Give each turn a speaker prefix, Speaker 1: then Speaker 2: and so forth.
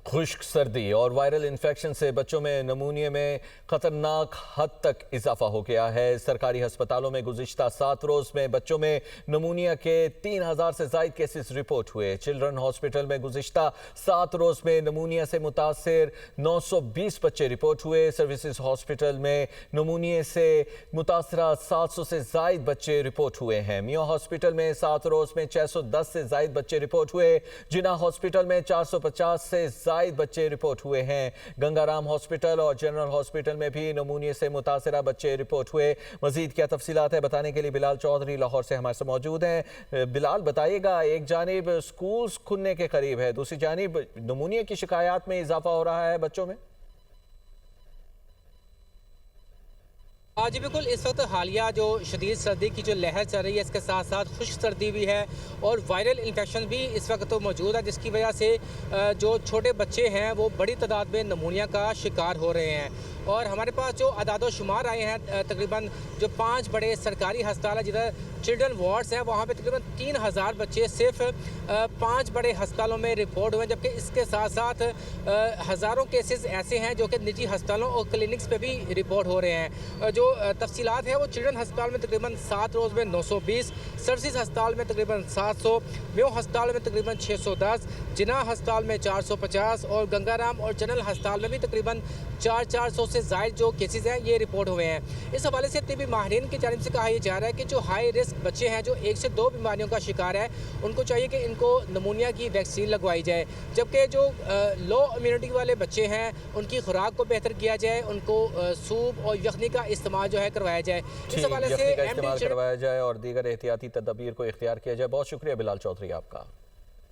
Speaker 1: खुश्क सर्दी और वायरल इन्फेक्शन से बच्चों में नमूनिया में खतरनाक हद तक इजाफा हो गया है। सरकारी अस्पतालों में गुज़िश्ता 7 रोज में बच्चों में नमूनिया के 3000 से ज़ायद केसेस रिपोर्ट हुए। चिल्ड्रन हॉस्पिटल में गुज़िश्ता 7 रोज में नमूनिया से मुतासिर 920 बच्चे रिपोर्ट हुए। सर्विसेज हॉस्पिटल में नमूनिया से मुतासरा 700 से ज़ायद बच्चे रिपोर्ट हुए हैं। मियां हॉस्पिटल में 7 रोज में 610 से ज़ायद बच्चे रिपोर्ट हुए। जिना हॉस्पिटल में 450 से ज़ायद बच्चे रिपोर्ट हुए हैं। गंगाराम हॉस्पिटल और जनरल हॉस्पिटल में भी नमूनिया से मुतासरा बच्चे रिपोर्ट हुए। मजीद क्या तफसीलात है बताने के लिए बिलाल चौधरी लाहौर से हमारे साथ मौजूद हैं। बिलाल, बताइएगा, एक जानिब स्कूल्स खुलने के करीब है, दूसरी जानिब नमूनिया की शिकायत में इजाफा हो रहा है बच्चों में।
Speaker 2: जी बिल्कुल, इस वक्त हालिया जो शदीद सर्दी की जो लहर चल रही है, इसके साथ साथ खुश्क सर्दी भी है और वायरल इन्फेक्शन भी इस वक्त तो मौजूद है, जिसकी वजह से जो छोटे बच्चे हैं वो बड़ी तादाद में नमूनिया का शिकार हो रहे हैं। और हमारे पास जो अदाद शुमार आए हैं, तकरीबन जो 5 बड़े सरकारी अस्पताल है जिधर चिल्ड्रन वार्ड्स हैं, वहाँ पे तकरीबन 3000 बच्चे सिर्फ 5 बड़े अस्पतालों में रिपोर्ट हुए, जबकि इसके साथ साथ हज़ारों केसेस ऐसे हैं जो कि निजी अस्पतालों और क्लिनिक्स पे भी रिपोर्ट हो रहे हैं। जो तफसीलात है वो चिल्ड्रन अस्पताल में तकरीबन 7 रोज़ में 920, सर्विसेज अस्पताल में तकरीबन 700, मेयो अस्पताल में तकरीबन 610, जिना अस्पताल में 450 और गंगाराम और जनरल अस्पताल में भी तकरीबन 400 से ज़ायद जो केसेस हैं ये रिपोर्ट हुए हैं। इस हवाले से तिब्बी माहिरीन की जानिब से कहा यह जा रहा है कि जो हाई रिस्क बच्चे हैं, जो 1 से 2 बीमारियों का शिकार है, उनको चाहिए कि इनको नमूनिया की वैक्सीन लगवाई जाए, जबकि जो लो इम्यूनिटी वाले बच्चे हैं उनकी खुराक को बेहतर किया जाए, उनको सूप और यखनी का इस्तेमाल जो है करवाया जाए। इस हवाले से
Speaker 1: करवाया जाए और दीगर एहतियाती तदबीर को इख्तियार किया जाए। बहुत शुक्रिया बिलाल चौधरी आपका।